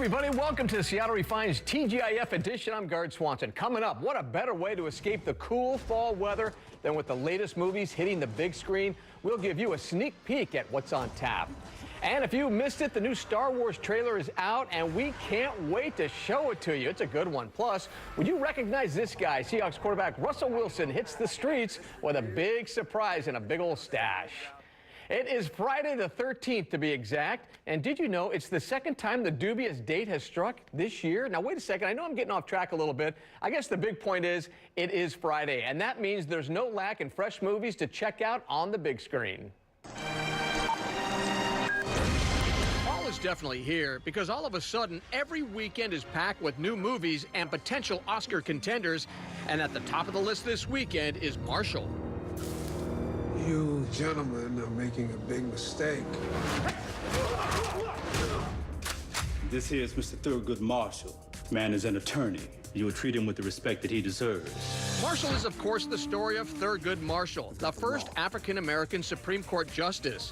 everybody. Welcome to Seattle Refined's TGIF edition. I'm Garrett Swanson. Coming up, what a better way to escape the cool fall weather than with the latest movies hitting the big screen. We'll give you a sneak peek at what's on tap. And if you missed it, the new Star Wars trailer is out, and we can't wait to show it to you. It's a good one. Plus, would you recognize this guy? Seahawks quarterback Russell Wilson hits the streets with a big surprise and a big old stash. It is Friday the 13th, to be exact. And did you know it's the second time the dubious date has struck this year? Now, wait a second. I know I'm getting off track a little bit. I guess the big point is it is Friday, and that means there's no lack in fresh movies to check out on the big screen. Fall is definitely here because all of a sudden every weekend is packed with new movies and potential Oscar contenders. And at the top of the list this weekend is Marshall. You gentlemen are making a big mistake. This here is Mr. Thurgood Marshall. Man is an attorney. You will treat him with the respect that he deserves. Marshall is, of course, the story of Thurgood Marshall, the first African-American Supreme Court justice.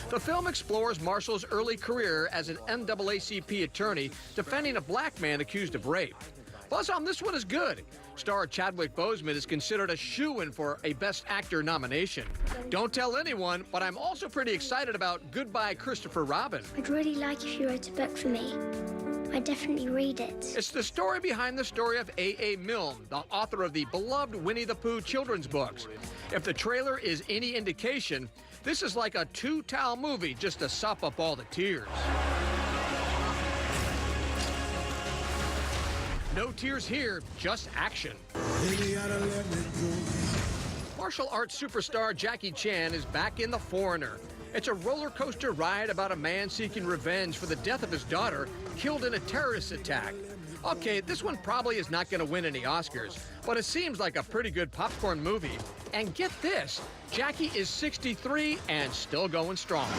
The film explores Marshall's early career as an NAACP attorney defending a black man accused of rape. Buzz on this one is good. Star Chadwick Boseman is considered a shoo-in for a Best Actor nomination. Don't tell anyone, but I'm also pretty excited about Goodbye Christopher Robin. I'd really like if you wrote a book for me. I'd definitely read it. It's the story behind the story of A.A. Milne, the author of the beloved Winnie the Pooh children's books. If the trailer is any indication, this is like a two-towel movie just to sop up all the tears. No tears here, just action. Martial arts superstar Jackie Chan is back in The Foreigner. It's a roller coaster ride about a man seeking revenge for the death of his daughter, killed in a terrorist attack. Okay, this one probably is not going to win any Oscars, but it seems like a pretty good popcorn movie. And get this, Jackie is 63 and still going strong.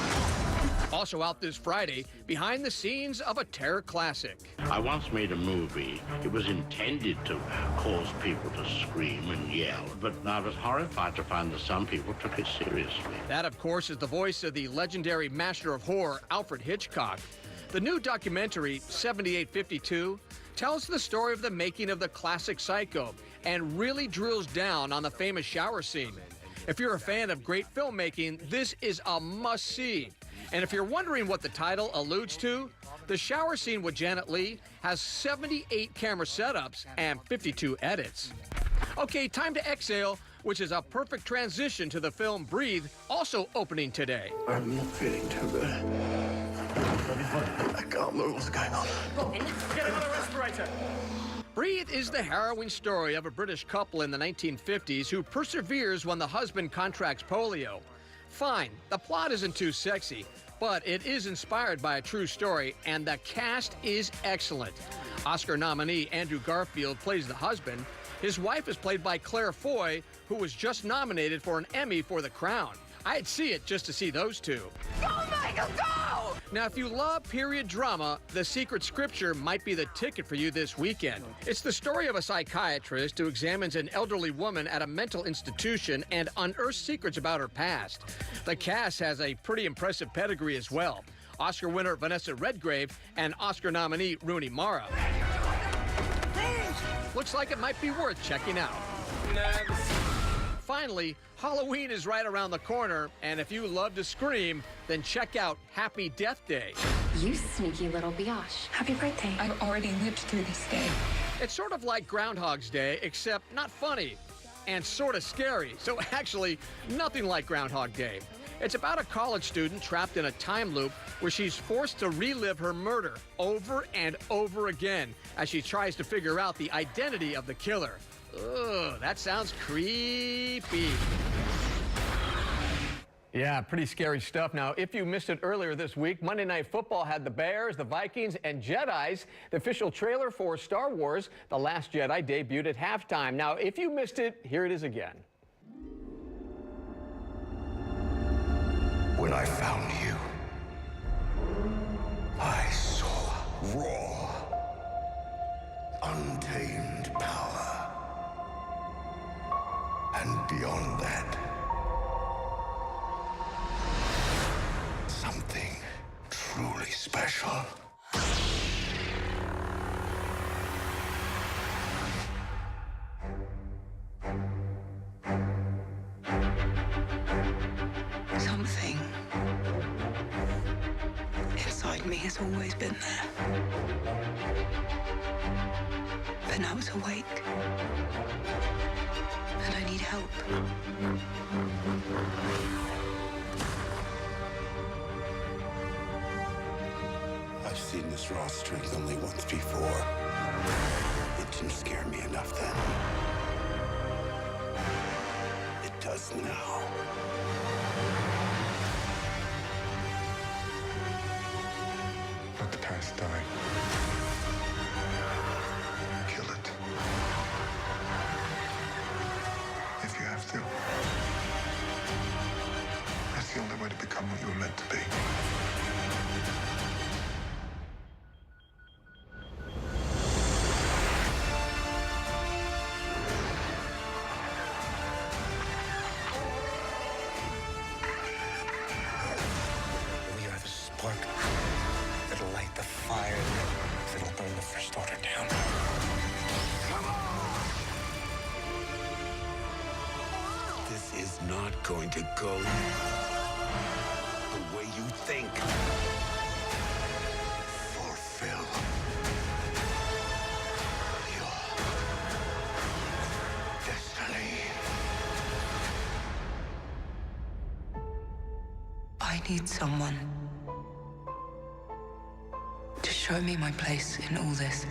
Also out this Friday, behind the scenes of a terror classic. I once made a movie. It was intended to cause people to scream and yell, but I was horrified to find that some people took it seriously. That, of course, is the voice of the legendary master of horror, Alfred Hitchcock. The new documentary, 7852, tells the story of the making of the classic Psycho and really drills down on the famous shower scene. If you're a fan of great filmmaking, this is a must-see. And if you're wondering what the title alludes to, the shower scene with Janet Leigh has 78 camera setups and 52 edits. Okay, time to exhale, which is a perfect transition to the film Breathe, also opening today. I'm not feeling too good. I can't move. What's going on? Get another respirator. Breathe is the harrowing story of a British couple in the 1950s who perseveres when the husband contracts polio. Fine, the plot isn't too sexy, but it is inspired by a true story, and the cast is excellent. Oscar nominee Andrew Garfield plays the husband. His wife is played by Claire Foy, who was just nominated for an Emmy for The Crown. I'd see it just to see those two. Go, Michael, go! Now, if you love period drama, The Secret Scripture might be the ticket for you this weekend. It's the story of a psychiatrist who examines an elderly woman at a mental institution and unearths secrets about her past. The cast has a pretty impressive pedigree as well. Oscar winner Vanessa Redgrave and Oscar nominee Rooney Mara. Looks like it might be worth checking out. Finally, Halloween is right around the corner, and if you love to scream, then check out Happy Death Day. You sneaky little biatch. Happy birthday. I've already lived through this day. It's sort of like Groundhog's Day, except not funny and sort of scary. So actually, nothing like Groundhog Day. It's about a college student trapped in a time loop where she's forced to relive her murder over and over again as she tries to figure out the identity of the killer. Ugh, that sounds creepy. Yeah, pretty scary stuff. Now, if you missed it earlier this week, Monday Night Football had the Bears, the Vikings, and Jedis. The official trailer for Star Wars, The Last Jedi, debuted at halftime. Now, if you missed it, here it is again. When I found you, I saw raw, untamed power. And beyond that, something truly special. me has always been there. But now it's awake. And I need help. I've seen this raw strength only once before. It didn't scare me enough then. It does now. Let the past die. Kill it. If you have to. That's the only way to become what you were meant to be. We are the spark that'll light the fire that'll burn the First Order down. Come on! This is not going to go the way you think. Fulfill your destiny. I need someone to show me my place in all this.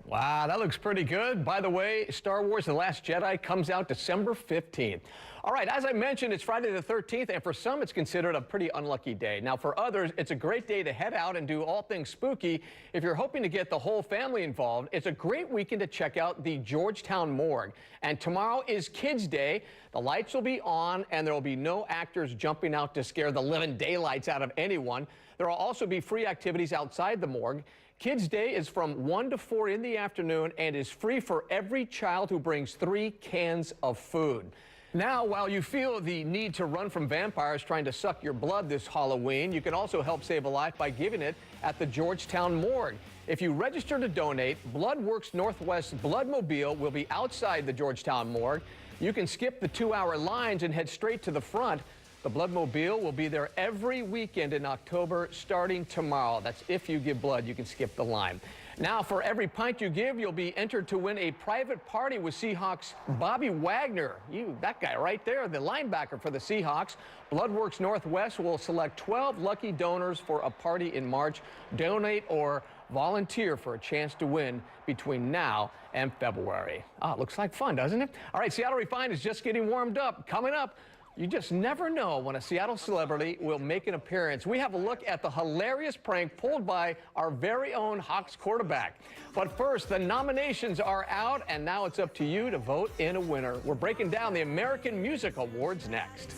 Wow, that looks pretty good. By the way, Star Wars The Last Jedi comes out December 15th. All right, as I mentioned, it's Friday the 13th, and for some, it's considered a pretty unlucky day. Now, for others, it's a great day to head out and do all things spooky. If you're hoping to get the whole family involved, it's a great weekend to check out the Georgetown Morgue. And tomorrow is Kids Day. The lights will be on, and there will be no actors jumping out to scare the living daylights out of anyone. There will also be free activities outside the morgue. Kids Day is from 1 to 4 in the afternoon and is free for every child who brings 3 cans of food. Now, while you feel the need to run from vampires trying to suck your blood this Halloween, you can also help save a life by giving it at the Georgetown Morgue. If you register to donate, BloodWorks Northwest Bloodmobile will be outside the Georgetown Morgue. You can skip the 2-hour lines and head straight to the front. The Bloodmobile will be there every weekend in October, starting tomorrow. That's if you give blood, you can skip the line. Now, for every pint you give, you'll be entered to win a private party with Seahawks Bobby Wagner. That guy right there, the linebacker for the Seahawks. BloodWorks Northwest will select 12 lucky donors for a party in March. Donate or volunteer for a chance to win between now and February. Looks like fun, doesn't it? All right, Seattle Refined is just getting warmed up. Coming up, you just never know when a Seattle celebrity will make an appearance. We have a look at the hilarious prank pulled by our very own Hawks quarterback. But first, the nominations are out, and now it's up to you to vote in a winner. We're breaking down the American Music Awards next.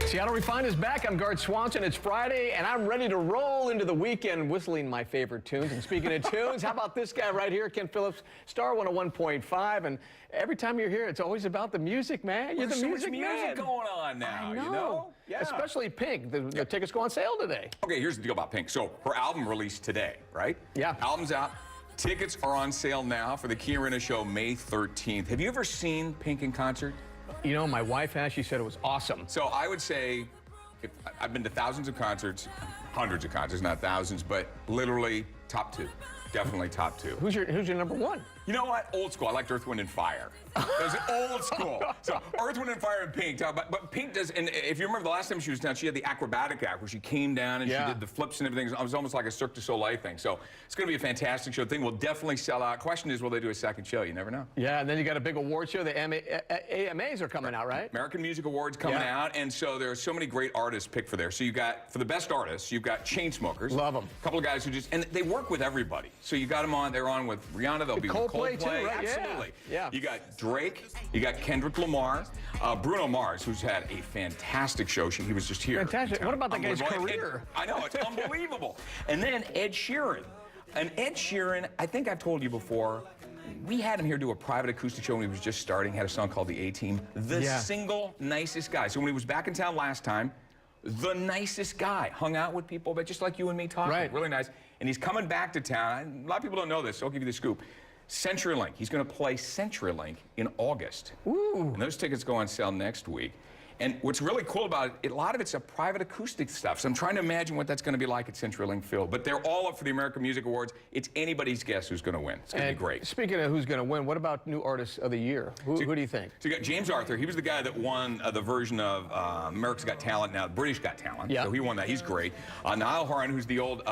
Seattle Refined is back. I'm Garth Swanson. It's Friday, and I'm ready to roll into the weekend whistling my favorite tunes. And speaking of tunes, how about this guy right here, Ken Phillips, Star 101.5. And every time you're here, it's always about the music, man. You're the music man. There's so much music going on now, I know. you know? Yeah. Especially Pink. The tickets go on sale today. Okay, here's the deal about Pink. So her album released today, right? Yeah. Album's out. Tickets are on sale now for the Key Arena show May 13th. Have you ever seen Pink in concert? You know, my wife has. She said it was awesome. So I would say, I've been to thousands of concerts, hundreds of concerts, not thousands, but literally top 2. Definitely top 2. Who's your number 1? You know what? Old school. I liked Earth, Wind, and Fire. That was old school. So Earth, Wind, and Fire and Pink. But Pink does, and if you remember the last time she was down, she had the acrobatic act where she came down and she did the flips and everything. It was almost like a Cirque du Soleil thing. So it's going to be a fantastic show. Thing will definitely sell out. Question is, will they do a second show? You never know. Yeah, and then you got a big award show. The AMAs are coming out, right? American Music Awards coming out, and so there are so many great artists picked for there. So you got, for the best artists, you've got Chainsmokers. Love them. A couple of guys who just, and they work with everybody. So you got them on, they're on with Rihanna, they'll be with Coldplay too, right? Absolutely. Yeah. You got Drake, you got Kendrick Lamar, Bruno Mars, who's had a fantastic show. He was just here. Fantastic. What about that guy's career? I know, it's unbelievable. And then Ed Sheeran. And Ed Sheeran, I think I've told you before, we had him here do a private acoustic show when he was just starting, had a song called The A-Team. The single nicest guy. So when he was back in town last time, the nicest guy. Hung out with people, but just like you and me talking. Right. Really nice. And he's coming back to town. A lot of people don't know this, so I'll give you the scoop. CenturyLink. He's going to play CenturyLink in August. Ooh. And those tickets go on sale next week. And what's really cool about it, a lot of it's a private acoustic stuff. So I'm trying to imagine what that's going to be like at CenturyLink Field. But they're all up for the American Music Awards. It's anybody's guess who's going to win. It's going to be great. Speaking of who's going to win, what about New Artist of the Year? Who do you think? So you got James Arthur. He was the guy that won the version of America's Got Talent, now British Got Talent. Yeah. So he won that. He's great. Niall Horan, who's the old...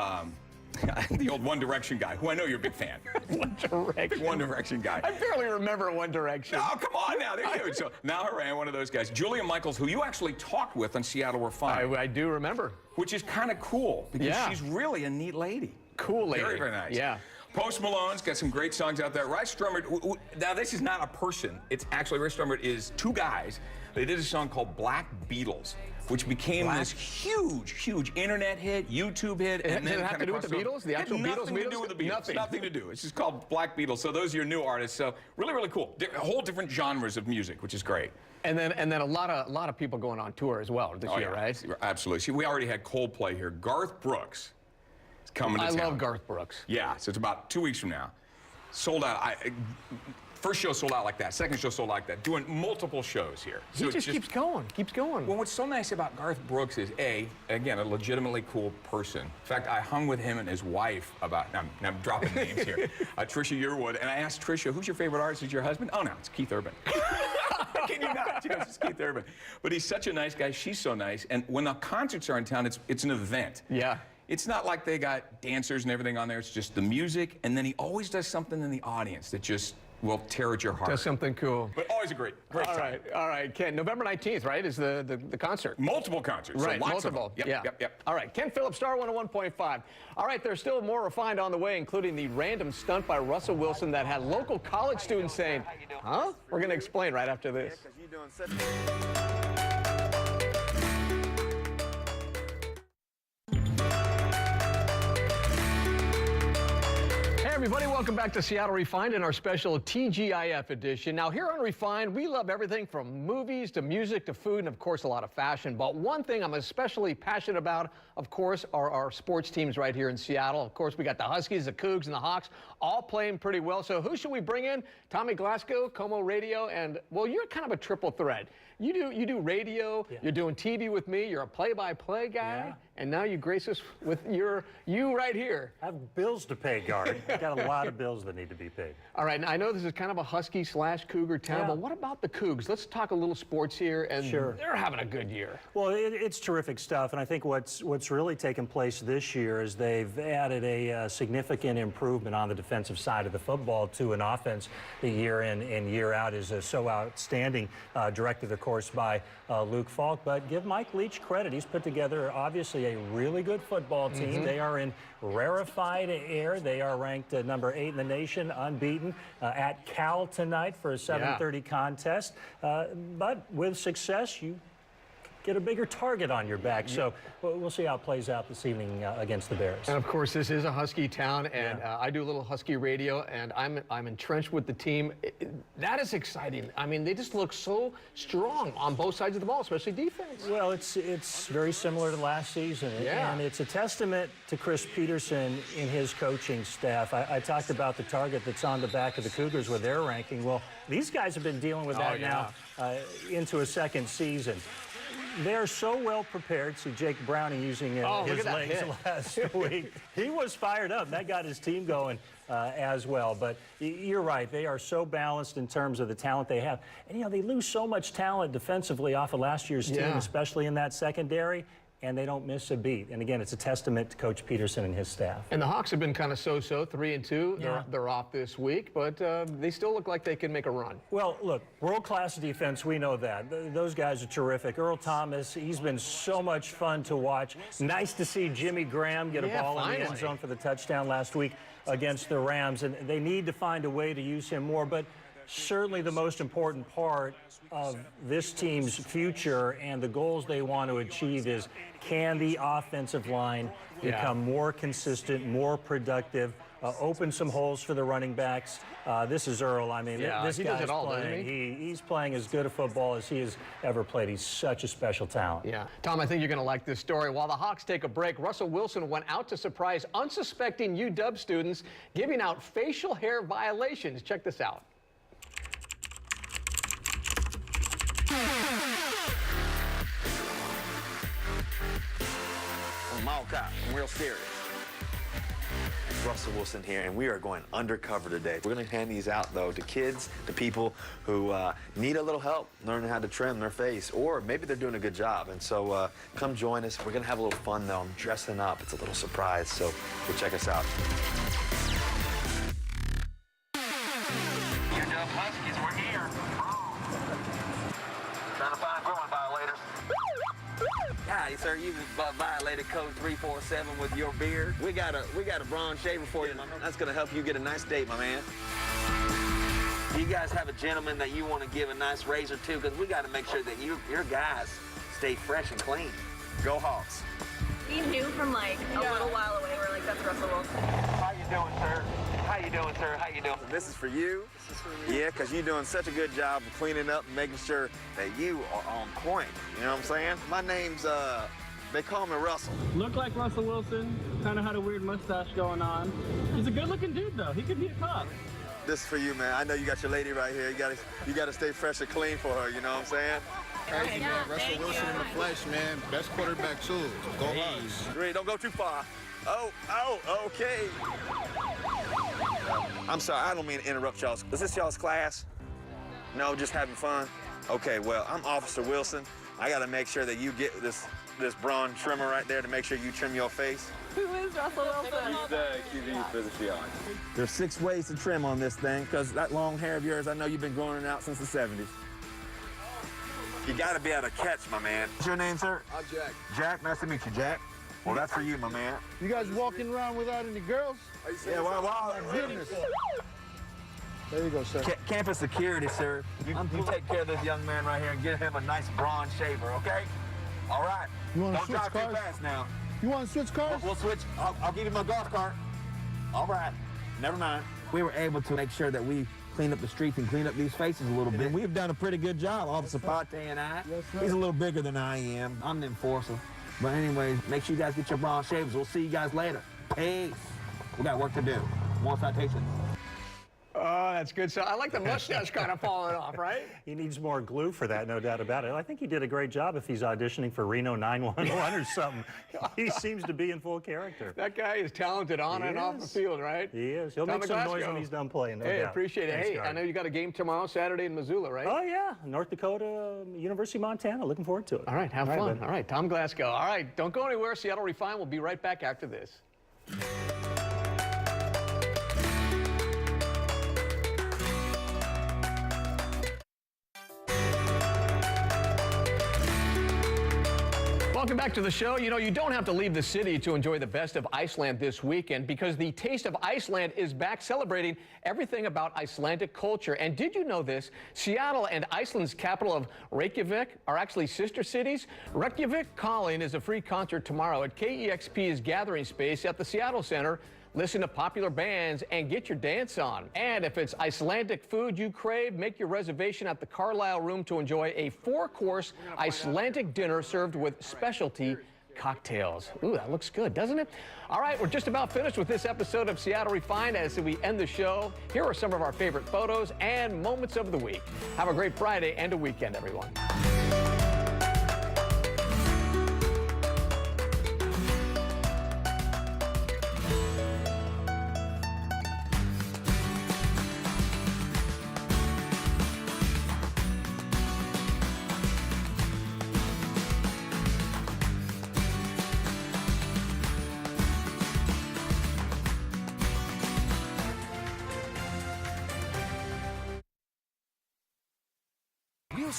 the old One Direction guy, who I know you're a big fan. One Direction. One Direction guy. I barely remember One Direction. Oh, come on now. They're huge. So Niall Horan, one of those guys. Julia Michaels, who you actually talked with on Seattle We're Fine. I do remember. Which is kind of cool, because she's really a neat lady. Cool lady. Very, very nice. Yeah. Post Malone's got some great songs out there. Ray Strummert, now this is not a person. It's actually, Ray Strummert is two guys. They did a song called Black Beatles, which became this huge, huge internet hit, YouTube hit. Does it have to do with the Beatles? The actual Beatles? Nothing to do with the Beatles. Nothing. Nothing to do. It's just called Black Beatles. So those are your new artists. So really, really cool. Whole different genres of music, which is great. And then a lot of people going on tour as well this year, right? Absolutely. See, we already had Coldplay here. Garth Brooks is coming to town. I love Garth Brooks. Yeah, so it's about 2 weeks from now. Sold out. First show sold out like that. Second show sold out like that. Doing multiple shows here. So He just keeps going. Well, what's so nice about Garth Brooks is, again, a legitimately cool person. In fact, I hung with him and his wife about, I'm dropping names here, Trisha Yearwood, and I asked Trisha, who's your favorite artist? Is your husband? Oh, no, it's Keith Urban. Can you not? She goes, it's Keith Urban. But he's such a nice guy. She's so nice. And when the concerts are in town, it's an event. Yeah. It's not like they got dancers and everything on there. It's just the music, and then he always does something in the audience that just will tear at your heart. Does something cool. But always a great time. All right, Ken. November 19th, right, is the concert. Multiple concerts. Right, so lots multiple. Of them. Yep. All right, Ken Phillips, Star 101.5. All right, there's still more refined on the way, including the random stunt by Russell Wilson that had local college students saying, huh? We're going to explain right after this. Hey everybody, welcome back to Seattle Refined in our special TGIF edition. Now here on Refined, we love everything from movies to music to food and of course a lot of fashion. But one thing I'm especially passionate about, of course, are our sports teams right here in Seattle. Of course, we got the Huskies, the Cougs, and the Hawks all playing pretty well. So who should we bring in? Tommy Glasgow, Como Radio, and well, you're kind of a triple threat. You do radio, you're doing TV with me, you're a play-by-play guy, and now you grace us with you right here. I have bills to pay, Guard. I've got a lot of bills that need to be paid. All right, now I know this is kind of a Husky/Cougar town, but what about the Cougs? Let's talk a little sports here, and they're having a good year. Well, it's terrific stuff, and I think what's really taken place this year is they've added a significant improvement on the defensive side of the football to an offense that year in and year out is so outstanding, directed, of course, by Luke Falk. But give Mike Leach credit. He's put together, obviously, a really good football team. They are in rarefied air. They are ranked number 8 in the nation, unbeaten, at Cal tonight for a 7:30 contest. But with success, you get a bigger target on your back. So we'll see how it plays out this evening against the Bears. And of course, this is a Husky town, and I do a little Husky radio, and I'm entrenched with the team. That is exciting. I mean, they just look so strong on both sides of the ball, especially defense. Well, it's very similar to last season, and it's a testament to Chris Peterson and his coaching staff. I talked about the target that's on the back of the Cougars with their ranking. Well, these guys have been dealing with that now into a second season. They're so well prepared. See Jake Browning using his legs last week. He was fired up. That got his team going as well. But you're right. They are so balanced in terms of the talent they have. And, they lose so much talent defensively off of last year's team, especially in that secondary. And they don't miss a beat. And again, it's a testament to Coach Peterson and his staff. And the Hawks have been kind of so-so, 3-2. They're off this week, but they still look like they can make a run. Well, look, world-class defense, we know that. Those guys are terrific. Earl Thomas, he's been so much fun to watch. Nice to see Jimmy Graham get a ball in the end zone for the touchdown last week against the Rams. And they need to find a way to use him more. But certainly the most important part of this team's future and the goals they want to achieve is, can the offensive line become more consistent, more productive, open some holes for the running backs. This is Earl. I mean, this he does guy's it all, doesn't playing. He's playing as good a football as he has ever played. He's such a special talent. Yeah. Tom, I think you're going to like this story. While the Hawks take a break, Russell Wilson went out to surprise unsuspecting UW students, giving out facial hair violations. Check this out. I'm a mall cop. I'm real serious. Russell Wilson here, and we are going undercover today. We're going to hand these out, though, to kids, to people who need a little help learning how to trim their face, or maybe they're doing a good job. And so come join us. We're going to have a little fun, though. I'm dressing up. It's a little surprise, so go check us out. UW Huskies, we're here. Trying to find grooming violators. Howdy, sir. You violated code 347 with your beard. We got a bronze shaver for you, my man. That's gonna help you get a nice date, my man. Do you guys have a gentleman that you want to give a nice razor to? Because we got to make sure that your guys stay fresh and clean. Go Hawks. We knew from like a little while away. We're like, that's Russell Wilson. How you doing, sir? How you doing, sir? How you doing? This is for you. This is for you. Yeah, because you're doing such a good job of cleaning up and making sure that you are on point. You know what I'm saying? My name's, they call me Russell. Look like Russell Wilson, kind of had a weird mustache going on. He's a good-looking dude, though. He could be a cop. This is for you, man. I know you got your lady right here. You gotta stay fresh and clean for her, you know what I'm saying? Crazy, man. Russell Wilson in the flesh, man. Best quarterback, too. Go Hawks. Really, don't go too far. Oh, okay. I'm sorry, I don't mean to interrupt y'all. Is this y'all's class? No, just having fun? Okay, well, I'm Officer Wilson. I gotta make sure that you get this bronze trimmer right there to make sure you trim your face. Who is Russell Wilson? He's the QB for the Seahawks. There's 6 ways to trim on this thing, because that long hair of yours, I know you've been growing it out since the 70s. You gotta be able to catch, my man. What's your name, sir? I'm Jack. Jack, nice to meet you, Jack. Well, that's for you, my man. You guys walking around without any girls? Yeah, wow. Goodness. There you go, sir. Campus security, sir. You take care of this young man right here and get him a nice bronze shaver, okay? All right. You want to Don't switch drive cars? too fast now. You want to switch cars? We'll switch. I'll give you my golf cart. All right. Never mind. We were able to make sure that we clean up the streets and clean up these faces a little bit. We've done a pretty good job, Officer Pate and I. Yes, sir. He's a little bigger than I am. I'm the enforcer. But anyways, make sure you guys get your bronze shavers. We'll see you guys later. Peace. We got work to do. More citations. Oh, that's good. So I like the mustache kind of falling off, right? He needs more glue for that, no doubt about it. I think he did a great job if he's auditioning for Reno 911 or something. He seems to be in full character. That guy is talented on and off the field, right? He is. He'll Tom make some McGlasgow. noise when he's done playing, no Hey, doubt. appreciate it. Thanks, Hey, Guard. I know you got a game tomorrow, Saturday in Missoula, right? Oh, yeah. North Dakota, University of Montana. Looking forward to it. All right, have All right, fun. All right, Tom Glasgow. All right, don't go anywhere. Seattle Refined. We'll be right back after this. Welcome back to the show. You know, you don't have to leave the city to enjoy the best of Iceland this weekend, because the Taste of Iceland is back, celebrating everything about Icelandic culture. And did you know this? Seattle and Iceland's capital of Reykjavik are actually sister cities. Reykjavik Calling is a free concert tomorrow at KEXP's gathering space at the Seattle Center. Listen to popular bands and get your dance on. And if it's Icelandic food you crave, make your reservation at the Carlisle Room to enjoy a 4-course Icelandic dinner served with specialty cocktails. Ooh, that looks good, doesn't it? All right, we're just about finished with this episode of Seattle Refined. As we end the show, here are some of our favorite photos and moments of the week. Have a great Friday and a weekend, everyone. Wilson